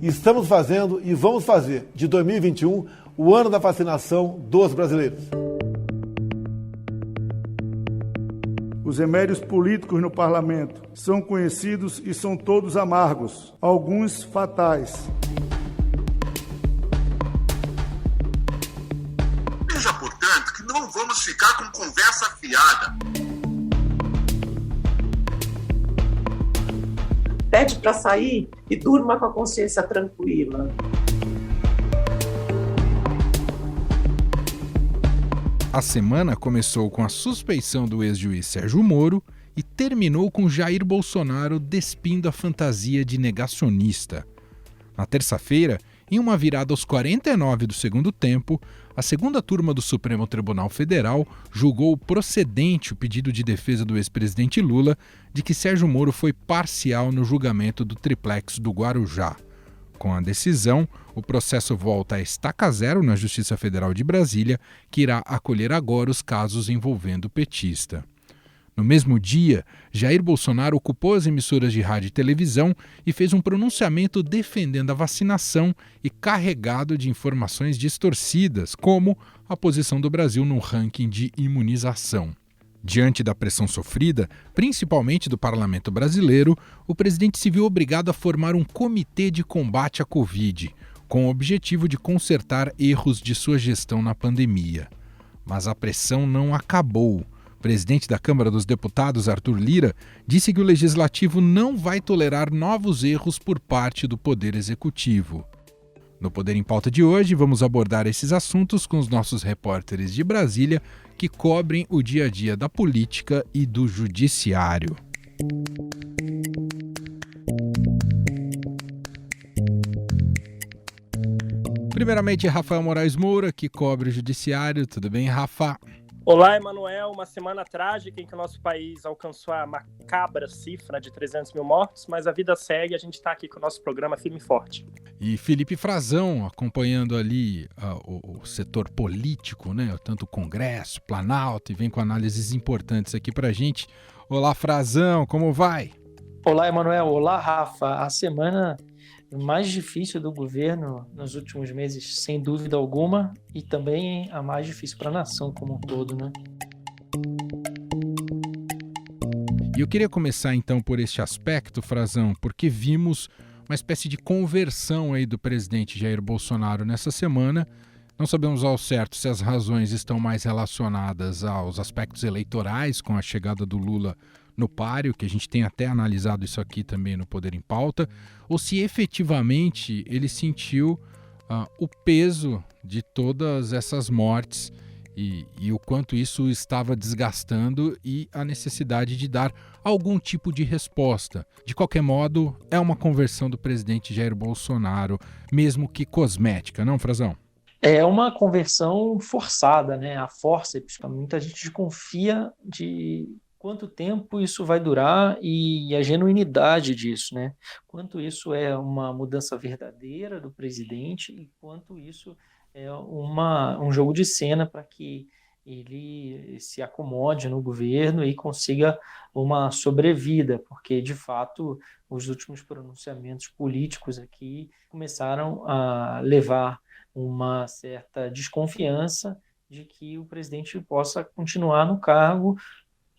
Estamos fazendo e vamos fazer de 2021 o ano da vacinação dos brasileiros. Os remédios políticos no parlamento são conhecidos e são todos amargos, alguns fatais. Veja, portanto, que não vamos ficar com conversa fiada. Pede para sair e durma com a consciência tranquila. A semana começou com a suspeição do ex-juiz Sérgio Moro e terminou com Jair Bolsonaro despindo a fantasia de negacionista. Na terça-feira, em uma virada aos 49 do segundo tempo, a segunda turma do Supremo Tribunal Federal julgou procedente o pedido de defesa do ex-presidente Lula de que Sérgio Moro foi parcial no julgamento do triplex do Guarujá. Com a decisão, o processo volta a estaca zero na Justiça Federal de Brasília, que irá acolher agora os casos envolvendo o petista. No mesmo dia, Jair Bolsonaro ocupou as emissoras de rádio e televisão e fez um pronunciamento defendendo a vacinação e carregado de informações distorcidas, como a posição do Brasil no ranking de imunização. Diante da pressão sofrida, principalmente do parlamento brasileiro, o presidente se viu obrigado a formar um comitê de combate à Covid, com o objetivo de consertar erros de sua gestão na pandemia. Mas a pressão não acabou. O presidente da Câmara dos Deputados, Arthur Lira, disse que o Legislativo não vai tolerar novos erros por parte do Poder Executivo. No Poder em Pauta de hoje, vamos abordar esses assuntos com os nossos repórteres de Brasília, que cobrem o dia a dia da política e do judiciário. Primeiramente, Rafael Moraes Moura, que cobre o judiciário. Tudo bem, Rafa? Olá, Emanuel. Uma semana trágica em que o nosso país alcançou a macabra cifra de 300 mil mortos, mas a vida segue, a gente está aqui com o nosso programa firme e forte. E Felipe Frazão, acompanhando ali o setor político, né? Tanto o Congresso, Planalto, e vem com análises importantes aqui pra gente. Olá, Frazão, como vai? Olá, Emanuel. Olá, Rafa. A semana mais difícil do governo nos últimos meses, sem dúvida alguma, e também a mais difícil para a nação como um todo, né? E eu queria começar então por este aspecto, Frazão, porque vimos uma espécie de conversão aí do presidente Jair Bolsonaro nessa semana. Não sabemos ao certo se as razões estão mais relacionadas aos aspectos eleitorais, com a chegada do Lula no páreo, que a gente tem até analisado isso aqui também no Poder em Pauta, ou se efetivamente ele sentiu o peso de todas essas mortes e o quanto isso estava desgastando e a necessidade de dar algum tipo de resposta. De qualquer modo, é uma conversão do presidente Jair Bolsonaro, mesmo que cosmética, não, Frazão? É uma conversão forçada, né? A fórceps, muita gente desconfia de quanto tempo isso vai durar e a genuinidade disso, né? Quanto isso é uma mudança verdadeira do presidente e quanto isso é um jogo de cena para que ele se acomode no governo e consiga uma sobrevida, porque, de fato, os últimos pronunciamentos políticos aqui começaram a levar uma certa desconfiança de que o presidente possa continuar no cargo.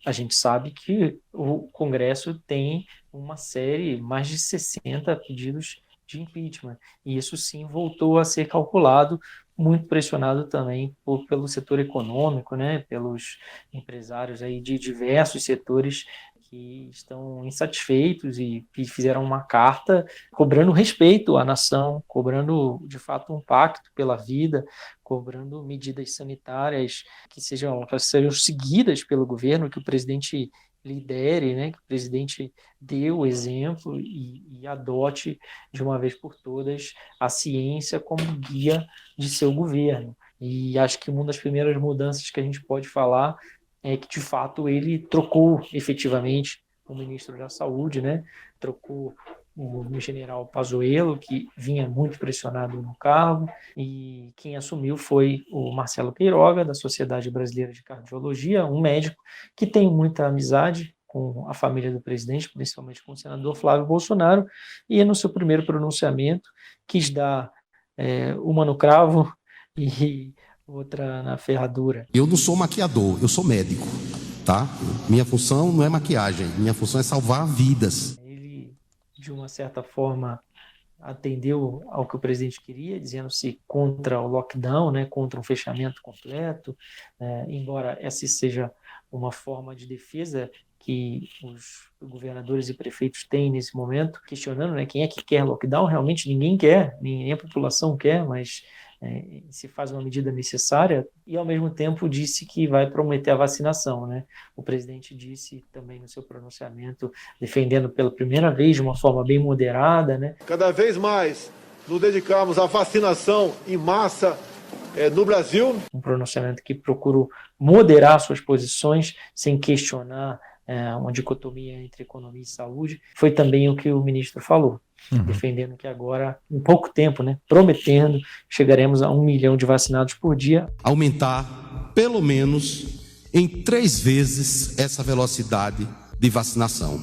A gente sabe que o Congresso tem uma série, mais de 60 pedidos de impeachment, e isso sim voltou a ser calculado, muito pressionado também pelo setor econômico, né, pelos empresários aí de diversos setores que estão insatisfeitos e fizeram uma carta cobrando respeito à nação, cobrando de fato um pacto pela vida, cobrando medidas sanitárias que sejam seguidas pelo governo, que o presidente lidere, né, que o presidente dê o exemplo e adote de uma vez por todas a ciência como guia de seu governo. E acho que uma das primeiras mudanças que a gente pode falar é que, de fato, ele trocou efetivamente o ministro da Saúde, né? Trocou o general Pazuello, que vinha muito pressionado no cargo, e quem assumiu foi o Marcelo Queiroga, da Sociedade Brasileira de Cardiologia, um médico que tem muita amizade com a família do presidente, principalmente com o senador Flávio Bolsonaro, e no seu primeiro pronunciamento quis dar uma no cravo e outra na ferradura. Eu não sou maquiador, eu sou médico, tá? Minha função não é maquiagem, minha função é salvar vidas. Ele, de uma certa forma, atendeu ao que o presidente queria, dizendo-se contra o lockdown, né, contra um fechamento completo, embora essa seja uma forma de defesa que os governadores e prefeitos têm nesse momento, questionando, né, quem é que quer lockdown. Realmente ninguém quer, nem a população quer, mas se faz uma medida necessária, e ao mesmo tempo disse que vai prometer a vacinação, né? O presidente disse também no seu pronunciamento, defendendo pela primeira vez de uma forma bem moderada, né? Cada vez mais nos dedicamos à vacinação em massa no Brasil. Um pronunciamento que procurou moderar suas posições sem questionar uma dicotomia entre economia e saúde. Foi também o que o ministro falou, defendendo que agora, em pouco tempo, né, prometendo, chegaremos a 1 milhão de vacinados por dia. Aumentar, pelo menos, em 3 vezes essa velocidade de vacinação.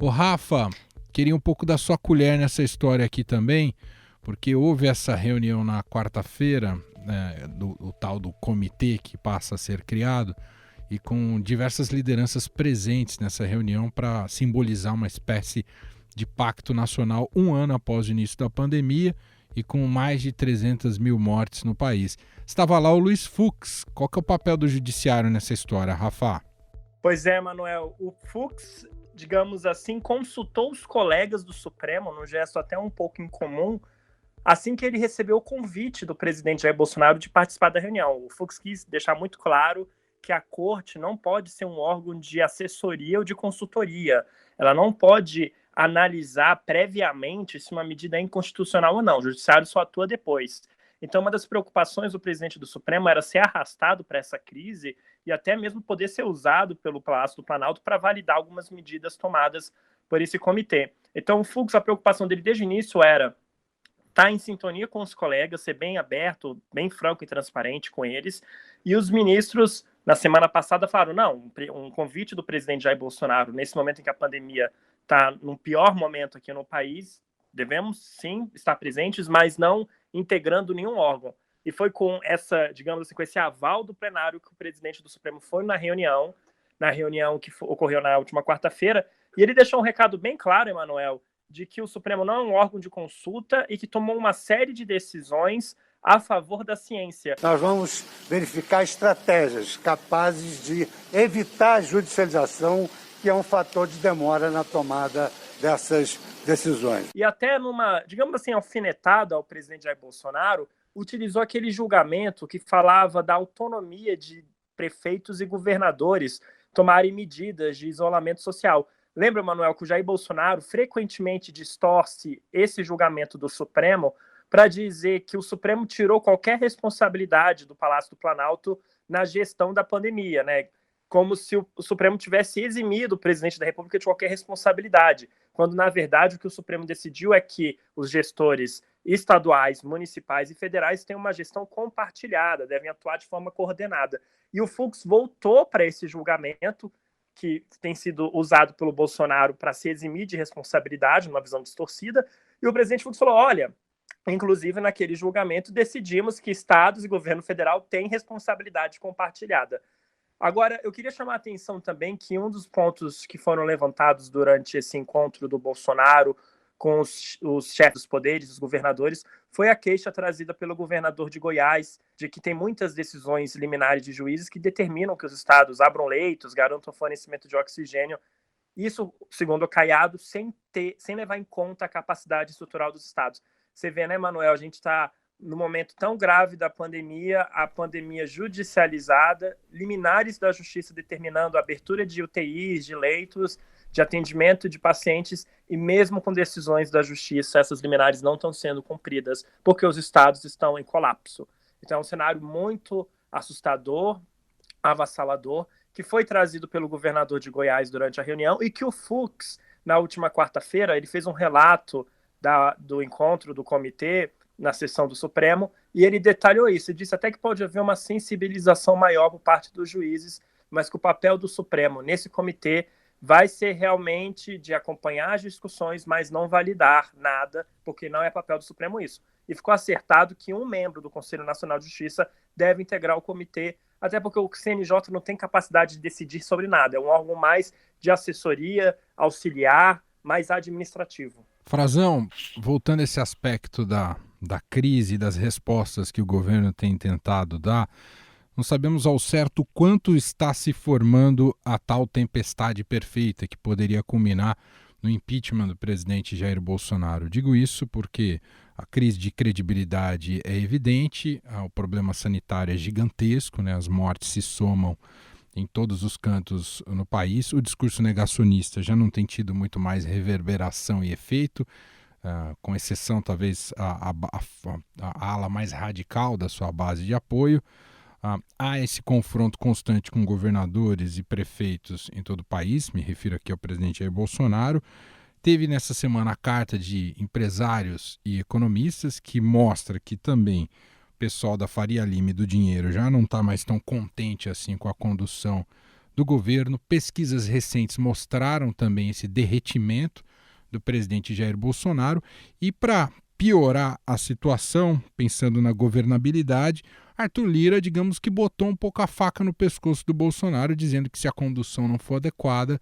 Ô Rafa, queria um pouco da sua colher nessa história aqui também, porque houve essa reunião na quarta-feira, o tal do comitê que passa a ser criado, e com diversas lideranças presentes nessa reunião para simbolizar uma espécie de pacto nacional 1 ano após o início da pandemia e com mais de 300 mil mortes no país. Estava lá o Luiz Fux. Qual que é o papel do judiciário nessa história, Rafa? Pois é, Manuel. O Fux, digamos assim, consultou os colegas do Supremo, num gesto até um pouco incomum, assim que ele recebeu o convite do presidente Jair Bolsonaro de participar da reunião. O Fux quis deixar muito claro que a corte não pode ser um órgão de assessoria ou de consultoria. Ela não pode analisar previamente se uma medida é inconstitucional ou não. O judiciário só atua depois. Então, uma das preocupações do presidente do Supremo era ser arrastado para essa crise e até mesmo poder ser usado pelo Palácio do Planalto para validar algumas medidas tomadas por esse comitê. Então, o Fux, a preocupação dele desde o início era estar em sintonia com os colegas, ser bem aberto, bem franco e transparente com eles. E os ministros, na semana passada, falaram, não, um convite do presidente Jair Bolsonaro, nesse momento em que a pandemia está no pior momento aqui no país, devemos sim estar presentes, mas não integrando nenhum órgão. E foi com essa, digamos assim, com esse aval do plenário que o presidente do Supremo foi na reunião que ocorreu na última quarta-feira, e ele deixou um recado bem claro, Emanuel, de que o Supremo não é um órgão de consulta e que tomou uma série de decisões a favor da ciência. Nós vamos verificar estratégias capazes de evitar a judicialização, que é um fator de demora na tomada dessas decisões. E até numa, digamos assim, alfinetada ao presidente Jair Bolsonaro, utilizou aquele julgamento que falava da autonomia de prefeitos e governadores tomarem medidas de isolamento social. Lembra, Manuel, que o Jair Bolsonaro frequentemente distorce esse julgamento do Supremo para dizer que o Supremo tirou qualquer responsabilidade do Palácio do Planalto na gestão da pandemia, né? Como se o Supremo tivesse eximido o presidente da República de qualquer responsabilidade, quando, na verdade, o que o Supremo decidiu é que os gestores estaduais, municipais e federais têm uma gestão compartilhada, devem atuar de forma coordenada. E o Fux voltou para esse julgamento, que tem sido usado pelo Bolsonaro para se eximir de responsabilidade, numa visão distorcida, e o presidente Fux falou, olha, inclusive naquele julgamento decidimos que estados e governo federal têm responsabilidade compartilhada. Agora, eu queria chamar a atenção também que um dos pontos que foram levantados durante esse encontro do Bolsonaro com os chefes dos poderes, os governadores, foi a queixa trazida pelo governador de Goiás, de que tem muitas decisões liminares de juízes que determinam que os estados abram leitos, garantam fornecimento de oxigênio. Isso, segundo o Caiado, sem levar em conta a capacidade estrutural dos estados. Você vê, né, Manuel, a gente está no momento tão grave da pandemia, a pandemia judicializada, liminares da justiça determinando a abertura de UTIs, de leitos, de atendimento de pacientes, e mesmo com decisões da justiça, essas liminares não estão sendo cumpridas, porque os estados estão em colapso. Então é um cenário muito assustador, avassalador, que foi trazido pelo governador de Goiás durante a reunião, e que o Fux, na última quarta-feira, ele fez um relato do encontro do comitê, na sessão do Supremo, e ele detalhou isso, e disse até que pode haver uma sensibilização maior por parte dos juízes, mas que o papel do Supremo nesse comitê vai ser realmente de acompanhar as discussões, mas não validar nada, porque não é papel do Supremo isso. E ficou acertado que um membro do Conselho Nacional de Justiça deve integrar o comitê, até porque o CNJ não tem capacidade de decidir sobre nada, é um órgão mais de assessoria, auxiliar, mais administrativo. Frazão, voltando a esse aspecto da crise e das respostas que o governo tem tentado dar, não sabemos ao certo quanto está se formando a tal tempestade perfeita que poderia culminar no impeachment do presidente Jair Bolsonaro. Digo isso porque a crise de credibilidade é evidente, o problema sanitário é gigantesco, né? As mortes se somam em todos os cantos no país. O discurso negacionista já não tem tido muito mais reverberação e efeito, com exceção talvez a ala mais radical da sua base de apoio. Há esse confronto constante com governadores e prefeitos em todo o país, me refiro aqui ao presidente Jair Bolsonaro. Teve nessa semana a carta de empresários e economistas que mostra que também o pessoal da Faria Lima e do dinheiro já não está mais tão contente assim com a condução do governo. Pesquisas recentes mostraram também esse derretimento do presidente Jair Bolsonaro e, para piorar a situação, pensando na governabilidade, Arthur Lira, digamos que botou um pouco a faca no pescoço do Bolsonaro, dizendo que se a condução não for adequada,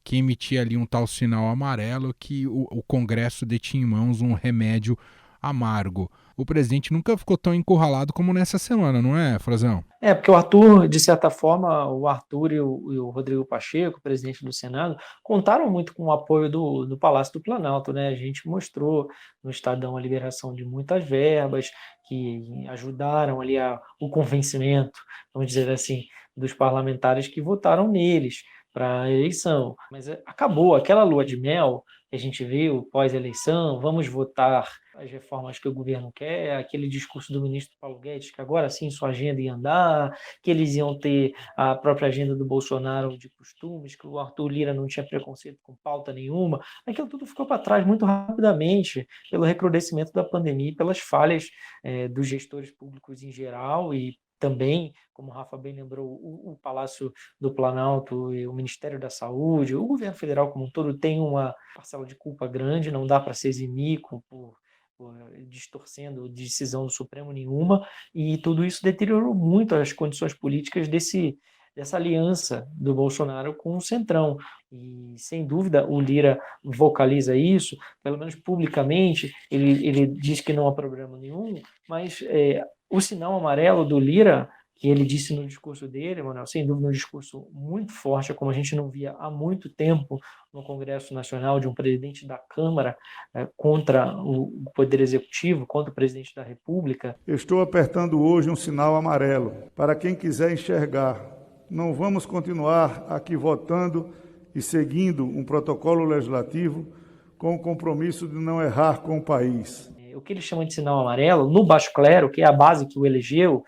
que emitia ali um tal sinal amarelo, que o Congresso detinha em mãos um remédio amargo. O presidente nunca ficou tão encurralado como nessa semana, não é, Frazão? Porque o Arthur, de certa forma, o Arthur e o Rodrigo Pacheco, presidente do Senado, contaram muito com o apoio do Palácio do Planalto, né? A gente mostrou no Estadão a liberação de muitas verbas que ajudaram ali o convencimento, vamos dizer assim, dos parlamentares que votaram neles para a eleição. Mas acabou aquela lua de mel que a gente viu pós-eleição, vamos votar as reformas que o governo quer, aquele discurso do ministro Paulo Guedes, que agora sim sua agenda ia andar, que eles iam ter a própria agenda do Bolsonaro de costumes, que o Arthur Lira não tinha preconceito com pauta nenhuma. Aquilo tudo ficou para trás muito rapidamente pelo recrudescimento da pandemia e pelas falhas dos gestores públicos em geral e também, como o Rafa bem lembrou, o Palácio do Planalto e o Ministério da Saúde, o governo federal como um todo tem uma parcela de culpa grande, não dá para se eximir por distorcendo decisão do Supremo nenhuma, e tudo isso deteriorou muito as condições políticas dessa aliança do Bolsonaro com o Centrão. E, sem dúvida, o Lira vocaliza isso, pelo menos publicamente, ele diz que não há problema nenhum, mas o sinal amarelo do Lira, que ele disse no discurso dele, Manuel, sem dúvida um discurso muito forte, como a gente não via há muito tempo no Congresso Nacional, de um presidente da Câmara contra o Poder Executivo, contra o presidente da República. Eu estou apertando hoje um sinal amarelo para quem quiser enxergar. Não vamos continuar aqui votando e seguindo um protocolo legislativo com o compromisso de não errar com o país. O que ele chama de sinal amarelo, no Baixo Clero, que é a base que o elegeu,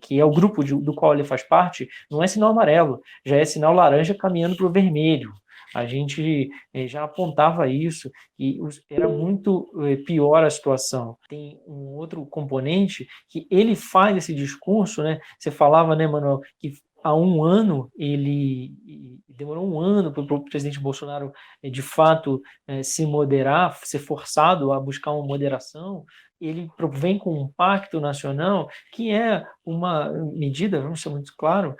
que é o grupo do qual ele faz parte, não é sinal amarelo, já é sinal laranja caminhando para o vermelho. A gente já apontava isso e era muito pior a situação. Tem um outro componente que ele faz esse discurso, né? Você falava, né, Manuel, que há um ano, demorou um ano para o presidente Bolsonaro, de fato, se moderar, ser forçado a buscar uma moderação. Ele vem com um pacto nacional que é uma medida, vamos ser muito claro,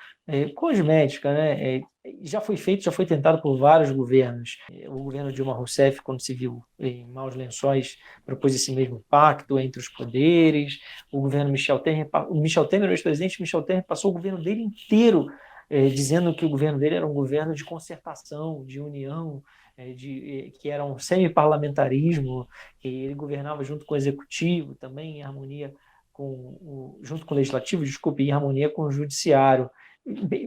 cosmética, né? Já foi feito, já foi tentado por vários governos. O governo Dilma Rousseff, quando se viu em maus lençóis, propôs esse mesmo pacto entre os poderes. O governo Michel Temer, o ex-presidente Michel Temer, passou o governo dele inteiro dizendo que o governo dele era um governo de concertação, de união, que era um semi-parlamentarismo, que ele governava junto com o executivo, também em harmonia junto com o legislativo, em harmonia com o judiciário.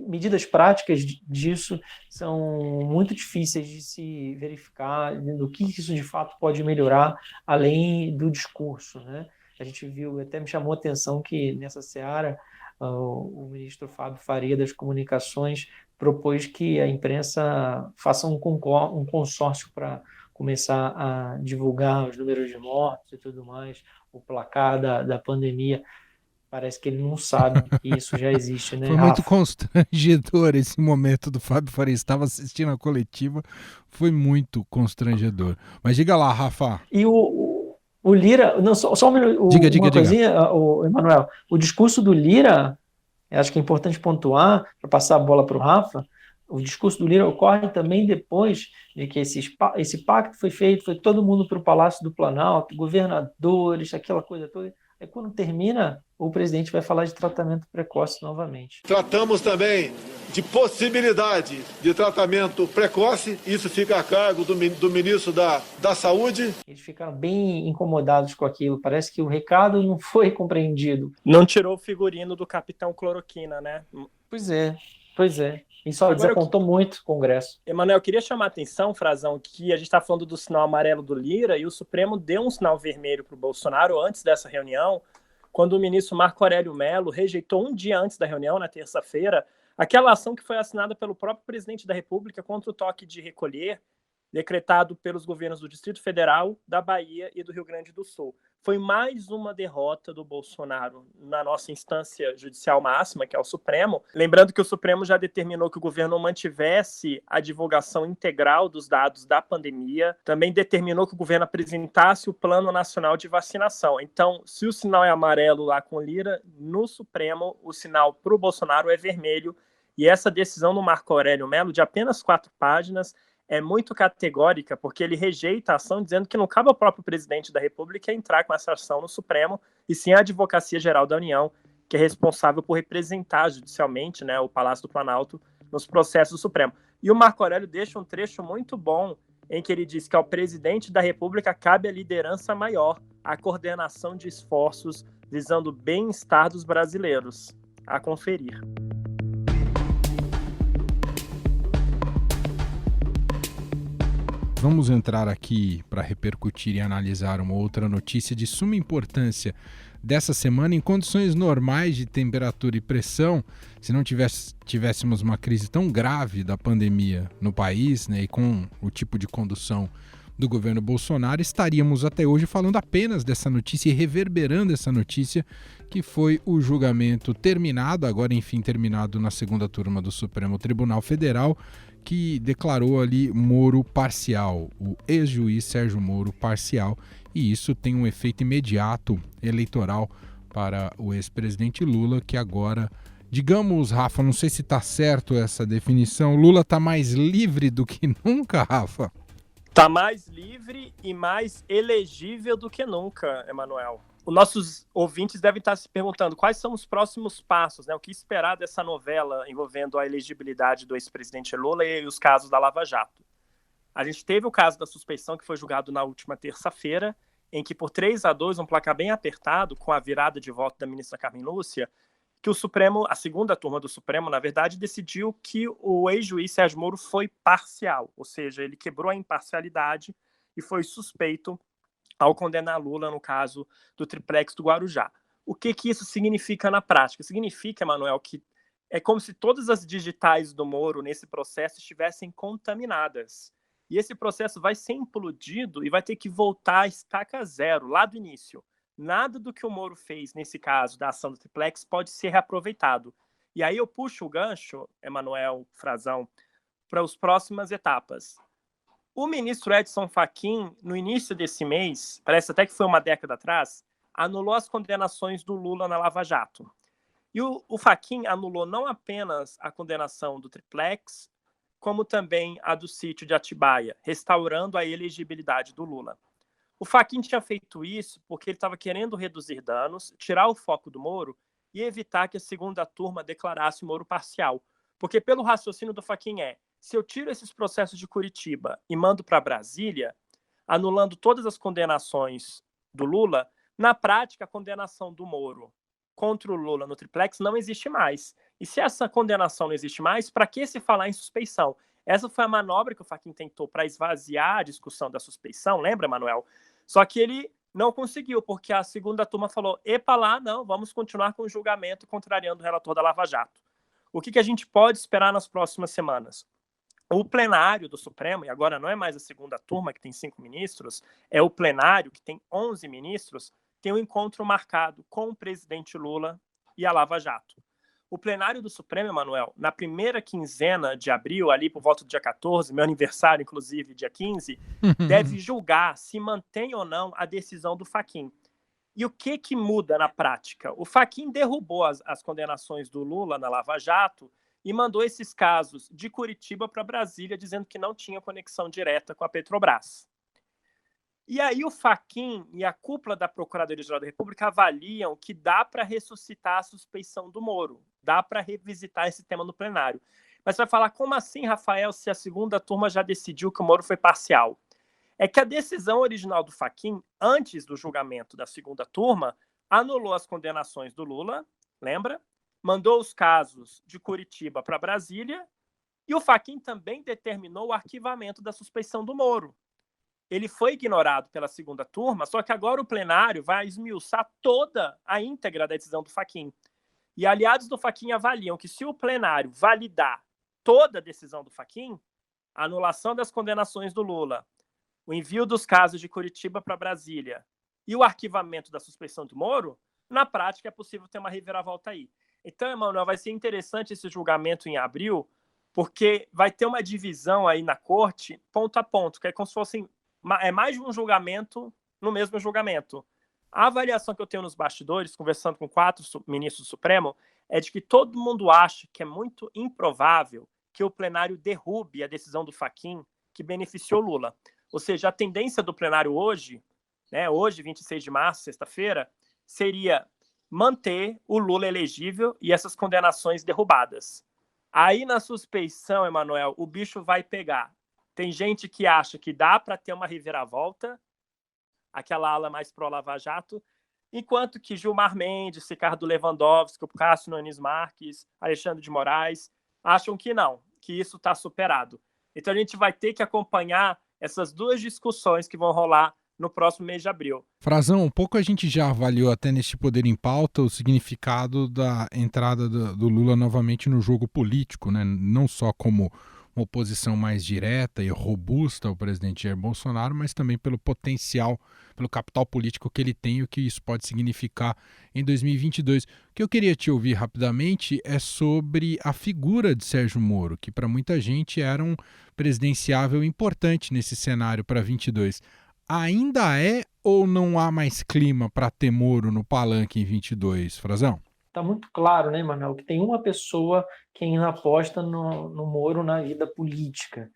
Medidas práticas disso são muito difíceis de se verificar, do que isso de fato pode melhorar, além do discurso, né? A gente viu, até me chamou a atenção que nessa seara o ministro Fábio Faria das Comunicações propôs que a imprensa faça um consórcio para começar a divulgar os números de mortos e tudo mais, o placar da pandemia. Parece que ele não sabe que isso já existe, né, Foi muito Rafa? constrangedor esse momento do Fábio Faria. Estava assistindo a coletiva, foi muito constrangedor. Mas diga lá, Rafa. E o Lira, não, só um minuto, Diga. coisinha, o Emanuel, o discurso do Lira, eu acho que é importante pontuar, para passar a bola para o Rafa, o discurso do Lira ocorre também depois de que esse pacto foi feito, foi todo mundo para o Palácio do Planalto, governadores, aquela coisa toda. Aí quando termina, o presidente vai falar de tratamento precoce novamente. Tratamos também de possibilidade de tratamento precoce, isso fica a cargo do ministro da Saúde. Eles ficaram bem incomodados com aquilo, parece que o recado não foi compreendido. Não tirou o figurino do Capitão Cloroquina, né? Pois é. Isso desapontou muito o Congresso. Emanuel, eu queria chamar a atenção, Frazão, que a gente está falando do sinal amarelo do Lira e o Supremo deu um sinal vermelho para o Bolsonaro antes dessa reunião, quando o ministro Marco Aurélio Mello rejeitou um dia antes da reunião, na terça-feira, aquela ação que foi assinada pelo próprio presidente da República contra o toque de recolher, decretado pelos governos do Distrito Federal, da Bahia e do Rio Grande do Sul. Foi mais uma derrota do Bolsonaro na nossa instância judicial máxima, que é o Supremo. Lembrando que o Supremo já determinou que o governo mantivesse a divulgação integral dos dados da pandemia. Também determinou que o governo apresentasse o Plano Nacional de Vacinação. Então, se o sinal é amarelo lá com Lira, no Supremo o sinal para o Bolsonaro é vermelho. E essa decisão do Marco Aurélio Mello, de apenas 4 páginas, é muito categórica, porque ele rejeita a ação dizendo que não cabe ao próprio presidente da República entrar com essa ação no Supremo, e sim a Advocacia Geral da União, que é responsável por representar judicialmente, né, o Palácio do Planalto nos processos do Supremo. E o Marco Aurélio deixa um trecho muito bom em que ele diz que ao presidente da República cabe a liderança maior, a coordenação de esforços visando o bem-estar dos brasileiros. A conferir. Vamos entrar aqui para repercutir e analisar uma outra notícia de suma importância dessa semana. Em condições normais de temperatura e pressão, se não tivéssemos uma crise tão grave da pandemia no país, né, e com o tipo de condução do governo Bolsonaro, estaríamos até hoje falando apenas dessa notícia e reverberando essa notícia, que foi o julgamento terminado, agora enfim terminado na segunda turma do Supremo Tribunal Federal, que declarou ali Moro parcial, o ex-juiz Sérgio Moro parcial, e isso tem um efeito imediato eleitoral para o ex-presidente Lula, que agora, digamos, Rafa, não sei se está certo essa definição, Lula está mais livre do que nunca, Rafa? Está mais livre e mais elegível do que nunca, Emanuel. Os nossos ouvintes devem estar se perguntando quais são os próximos passos, né? O que esperar dessa novela envolvendo a elegibilidade do ex-presidente Lula e os casos da Lava Jato. A gente teve o caso da suspeição que foi julgado na última terça-feira, em que por 3-2, um placar bem apertado, com a virada de voto da ministra Carmen Lúcia, que o Supremo, a segunda turma do Supremo, na verdade, decidiu que o ex-juiz Sérgio Moro foi parcial, ou seja, ele quebrou a imparcialidade e foi suspeito ao condenar Lula no caso do triplex do Guarujá. O que isso significa na prática? Significa, Emanuel, que é como se todas as digitais do Moro nesse processo estivessem contaminadas. E esse processo vai ser implodido e vai ter que voltar à estaca zero, lá do início. Nada do que o Moro fez nesse caso da ação do triplex pode ser reaproveitado. E aí eu puxo o gancho, Emanuel Frazão, para as próximas etapas. O ministro Edson Fachin, no início desse mês, parece até que foi uma década atrás, anulou as condenações do Lula na Lava Jato. E o Fachin anulou não apenas a condenação do triplex, como também a do sítio de Atibaia, restaurando a elegibilidade do Lula. O Fachin tinha feito isso porque ele estava querendo reduzir danos, tirar o foco do Moro e evitar que a segunda turma declarasse o Moro parcial. Porque pelo raciocínio do Fachin se eu tiro esses processos de Curitiba e mando para Brasília, anulando todas as condenações do Lula, na prática a condenação do Moro contra o Lula no triplex não existe mais. E se essa condenação não existe mais, para que se falar em suspeição? Essa foi a manobra que o Fachin tentou para esvaziar a discussão da suspeição, lembra, Manuel? Só que ele não conseguiu, porque a segunda turma falou, epa lá, não, vamos continuar com o julgamento contrariando o relator da Lava Jato. O que a gente pode esperar nas próximas semanas? o plenário do Supremo, e agora não é mais a segunda turma, que tem 5 ministros, é o plenário, que tem 11 ministros, tem um encontro marcado com o presidente Lula e a Lava Jato. O plenário do Supremo, Emanuel, na primeira quinzena de abril, ali por volta do dia 14, meu aniversário, inclusive, dia 15, deve julgar se mantém ou não a decisão do Fachin. E o que muda na prática? O Fachin derrubou as condenações do Lula na Lava Jato e mandou esses casos de Curitiba para Brasília, dizendo que não tinha conexão direta com a Petrobras. E aí o Fachin e a cúpula da Procuradoria-Geral da República avaliam que dá para ressuscitar a suspeição do Moro, dá para revisitar esse tema no plenário. Mas você vai falar, como assim, Rafael, se a segunda turma já decidiu que o Moro foi parcial? É que a decisão original do Fachin, antes do julgamento da segunda turma, anulou as condenações do Lula, lembra? Mandou os casos de Curitiba para Brasília, e o Fachin também determinou o arquivamento da suspeição do Moro. Ele foi ignorado pela segunda turma, só que agora o plenário vai esmiuçar toda a íntegra da decisão do Fachin. E aliados do Fachin avaliam que, se o plenário validar toda a decisão do Fachin, a anulação das condenações do Lula, o envio dos casos de Curitiba para Brasília e o arquivamento da suspeição do Moro, na prática é possível ter uma reviravolta aí. Então, Emanuel, vai ser interessante esse julgamento em abril, porque vai ter uma divisão aí na corte, ponto a ponto, que é como se fosse mais de um julgamento no mesmo julgamento. A avaliação que eu tenho nos bastidores, conversando com 4 ministros do Supremo, é de que todo mundo acha que é muito improvável que o plenário derrube a decisão do Fachin que beneficiou Lula. Ou seja, a tendência do plenário hoje, né, hoje, 26 de março, sexta-feira, seria manter o Lula elegível e essas condenações derrubadas. Aí, na suspeição, Emanuel, o bicho vai pegar. Tem gente que acha que dá para ter uma reviravolta, aquela ala mais pró-Lava Jato, enquanto que Gilmar Mendes, Ricardo Lewandowski, Cássio Nunes Marques, Alexandre de Moraes, acham que não, que isso está superado. Então, a gente vai ter que acompanhar essas duas discussões que vão rolar no próximo mês de abril. Frazão, um pouco a gente já avaliou até neste Poder em Pauta o significado da entrada do Lula novamente no jogo político, né? Não só como uma oposição mais direta e robusta ao presidente Jair Bolsonaro, mas também pelo potencial, pelo capital político que ele tem e o que isso pode significar em 2022. O que eu queria te ouvir rapidamente é sobre a figura de Sérgio Moro, que para muita gente era um presidenciável importante nesse cenário para 22. Ainda é ou não há mais clima para ter Moro no palanque em 22, Frazão? Está muito claro, né, Manuel, que tem uma pessoa que ainda aposta no Moro na vida política.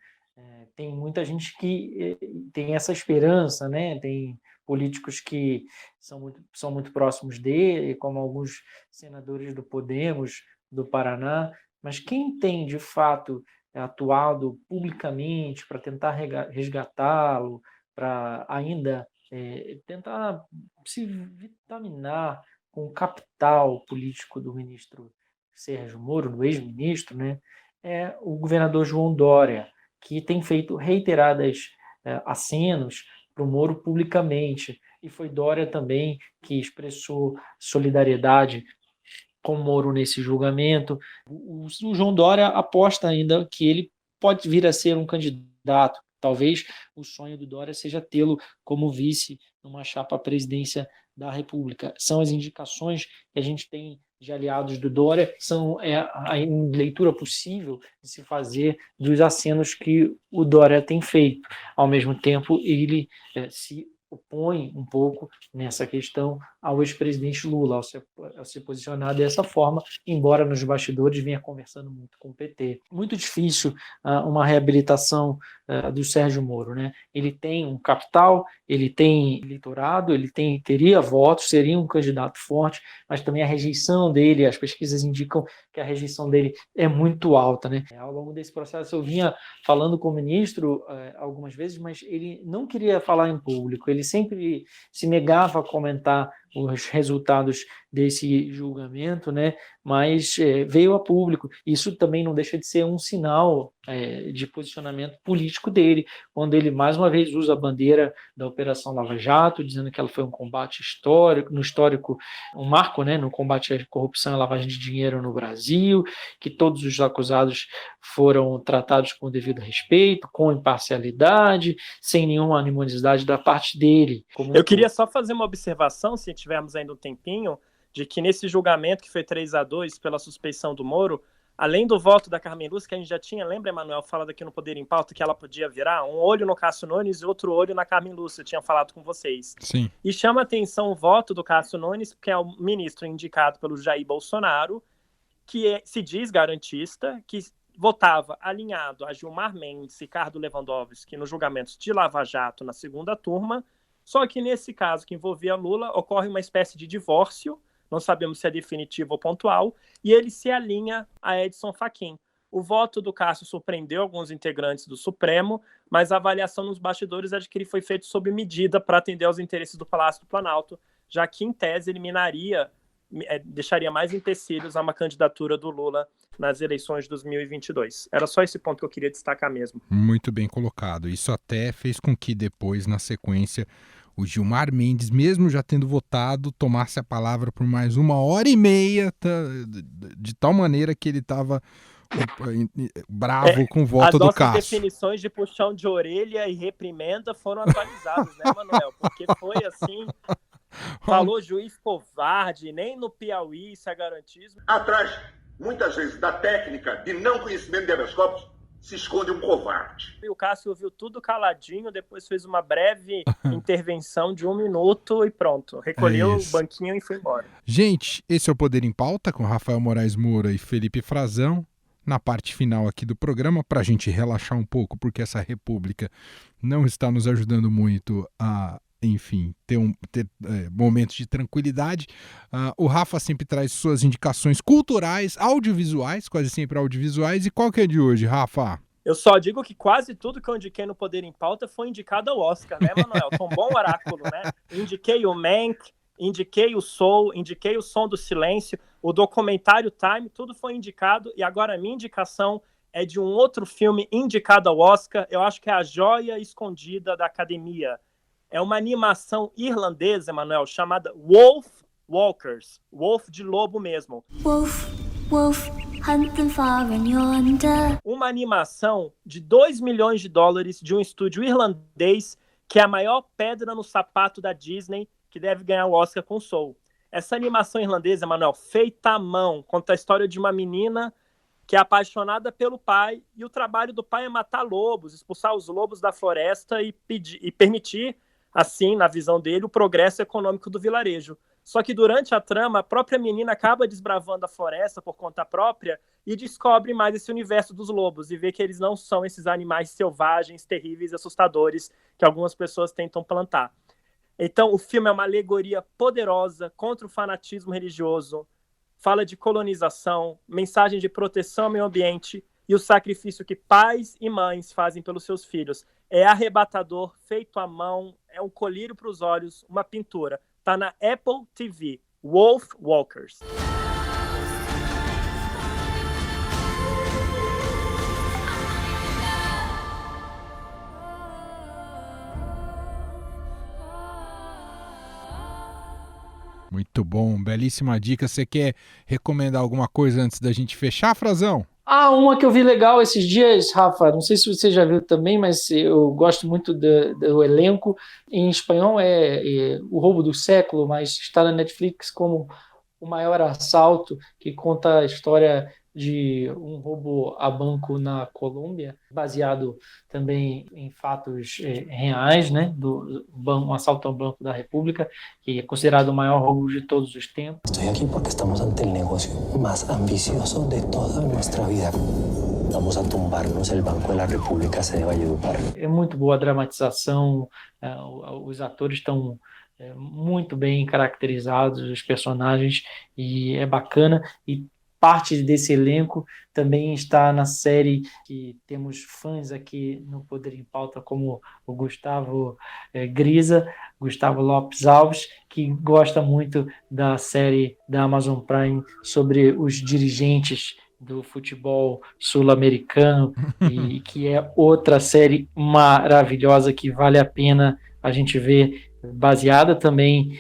Tem muita gente que tem essa esperança, né? Tem políticos que são muito próximos dele, como alguns senadores do Podemos, do Paraná, mas quem tem, de fato, atuado publicamente para tentar resgatá-lo, para ainda tentar se vitaminar com o capital político do ministro Sérgio Moro, do ex-ministro, né, é o governador João Dória, que tem feito reiteradas acenos para o Moro publicamente. E foi Dória também que expressou solidariedade com o Moro nesse julgamento. O João Dória aposta ainda que ele pode vir a ser um candidato. Talvez o sonho do Dória seja tê-lo como vice numa chapa à presidência da República. São as indicações que a gente tem de aliados do Dória, são a leitura possível de se fazer dos acenos que o Dória tem feito. Ao mesmo tempo, ele se opõe um pouco nessa questão ao ex-presidente Lula, ao se posicionar dessa forma, embora nos bastidores venha conversando muito com o PT. Muito difícil uma reabilitação do Sérgio Moro, né? Ele tem um capital, ele tem eleitorado, ele teria votos, seria um candidato forte, mas também a rejeição dele, as pesquisas indicam que a rejeição dele é muito alta, né? Ao longo desse processo eu vinha falando com o ministro algumas vezes, mas ele não queria falar em público, ele sempre se negava a comentar os resultados desse julgamento, né? Mas veio a público. Isso também não deixa de ser um sinal de posicionamento político dele, quando ele mais uma vez usa a bandeira da Operação Lava Jato, dizendo que ela foi um combate histórico, um marco, né, no combate à corrupção e lavagem de dinheiro no Brasil, que todos os acusados foram tratados com o devido respeito, com imparcialidade, sem nenhuma animosidade da parte dele. Eu queria só fazer uma observação, se tivermos ainda um tempinho, de que nesse julgamento que foi 3-2 pela suspeição do Moro, além do voto da Carmen Lúcia, que a gente já tinha, lembra, Emanuel, falado aqui no Poder em Pauta, que ela podia virar um olho no Cássio Nunes e outro olho na Carmen Lúcia, eu tinha falado com vocês. Sim. E chama atenção o voto do Cássio Nunes, que é o ministro indicado pelo Jair Bolsonaro, que se diz garantista, que votava alinhado a Gilmar Mendes e Ricardo Lewandowski nos julgamentos de Lava Jato na segunda turma, só que nesse caso que envolvia Lula, ocorre uma espécie de divórcio, não sabemos se é definitivo ou pontual, e ele se alinha a Edson Fachin. O voto do Cássio surpreendeu alguns integrantes do Supremo, mas a avaliação nos bastidores é de que ele foi feito sob medida para atender aos interesses do Palácio do Planalto, já que, em tese, deixaria mais empecilhos a uma candidatura do Lula nas eleições de 2022. Era só esse ponto que eu queria destacar mesmo. Muito bem colocado. Isso até fez com que depois, na sequência, o Gilmar Mendes, mesmo já tendo votado, tomasse a palavra por mais 1h30, de tal maneira que ele estava bravo com o voto do Cássio. As nossas definições de puxão de orelha e reprimenda foram atualizadas, né, Manuel? Porque foi assim, falou juiz covarde, nem no Piauí isso é garantismo. Atrás, muitas vezes, da técnica de não conhecimento de habeas corpus, se esconde um covarde. E o Cássio ouviu tudo caladinho, depois fez uma breve intervenção de 1 minuto e pronto. Recolheu o banquinho e foi embora. Gente, esse é o Poder em Pauta com Rafael Moraes Moura e Felipe Frazão. Na parte final aqui do programa, para a gente relaxar um pouco, porque essa república não está nos ajudando muito a, enfim, ter momentos de tranquilidade. O Rafa sempre traz suas indicações culturais, audiovisuais, quase sempre audiovisuais. E qual que é de hoje, Rafa? Eu só digo que quase tudo que eu indiquei no Poder em Pauta foi indicado ao Oscar, né, Manuel? Foi um bom oráculo, né? Indiquei o Mank, indiquei o Soul, indiquei o Som do Silêncio, o documentário Time, tudo foi indicado. E agora a minha indicação é de um outro filme indicado ao Oscar. Eu acho que é A Joia Escondida da Academia. É uma animação irlandesa, Emanuel, chamada Wolf Walkers. Wolf de lobo mesmo. Wolf, wolf, hunt them far and yonder. Uma animação de $2 milhões de um estúdio irlandês, que é a maior pedra no sapato da Disney, que deve ganhar o Oscar com Soul. Essa animação irlandesa, Emanuel, feita à mão, conta a história de uma menina que é apaixonada pelo pai, e o trabalho do pai é matar lobos, expulsar os lobos da floresta e permitir, assim, na visão dele, o progresso econômico do vilarejo. Só que durante a trama, a própria menina acaba desbravando a floresta por conta própria e descobre mais esse universo dos lobos e vê que eles não são esses animais selvagens, terríveis e assustadores que algumas pessoas tentam plantar. Então, o filme é uma alegoria poderosa contra o fanatismo religioso, fala de colonização, mensagem de proteção ao meio ambiente e o sacrifício que pais e mães fazem pelos seus filhos. É arrebatador, feito à mão, é um colírio para os olhos, uma pintura. Está na Apple TV, Wolf Walkers. Muito bom, belíssima dica. Você quer recomendar alguma coisa antes da gente fechar, Frazão? Uma que eu vi legal esses dias, Rafa, não sei se você já viu também, mas eu gosto muito do elenco. Em espanhol é O Roubo do Século, mas está na Netflix como O Maior Assalto, que conta a história de um roubo a banco na Colômbia, baseado também em fatos reais, né, um assalto ao Banco da República, que é considerado o maior roubo de todos os tempos. Estou aqui porque estamos ante o negócio mais ambicioso de toda a nossa vida. Vamos a tumbar-nos o Banco da República de Valledupar. É muito boa a dramatização, os atores estão muito bem caracterizados, os personagens, e é bacana. E parte desse elenco também está na série, que temos fãs aqui no Poder em Pauta, como o Gustavo Grisa, Gustavo Lopes Alves, que gosta muito da série da Amazon Prime sobre os dirigentes do futebol sul-americano, e que é outra série maravilhosa que vale a pena a gente ver, baseada também,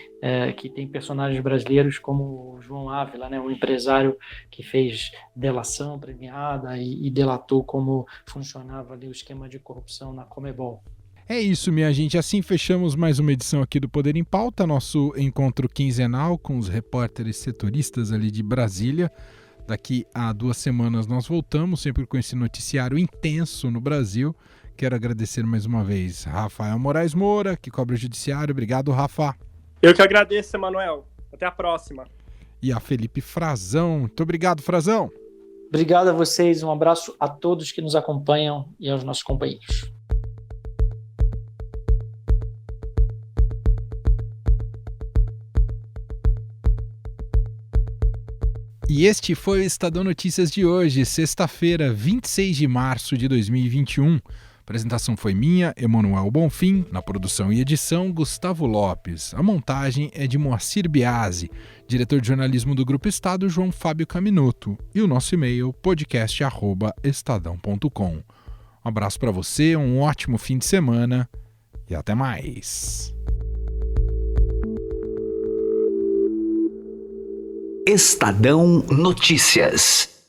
que tem personagens brasileiros como o João Ávila, né, um empresário que fez delação premiada e delatou como funcionava ali o esquema de corrupção na Conmebol. É isso, minha gente. Assim fechamos mais uma edição aqui do Poder em Pauta, nosso encontro quinzenal com os repórteres setoristas ali de Brasília. Daqui a 2 semanas nós voltamos, sempre com esse noticiário intenso no Brasil. Quero agradecer mais uma vez Rafael Moraes Moura, que cobre o judiciário. Obrigado, Rafa. Eu que agradeço, Emanuel. Até a próxima. E a Felipe Frazão. Muito obrigado, Frazão. Obrigado a vocês. Um abraço a todos que nos acompanham e aos nossos companheiros. E este foi o Estadão Notícias de hoje, sexta-feira, 26 de março de 2021. A apresentação foi minha, Emanuel Bonfim, na produção e edição, Gustavo Lopes. A montagem é de Moacir Biasi, diretor de jornalismo do Grupo Estado, João Fábio Caminoto, e o nosso e-mail, podcast@estadão.com. Um abraço para você, um ótimo fim de semana e até mais. Estadão Notícias.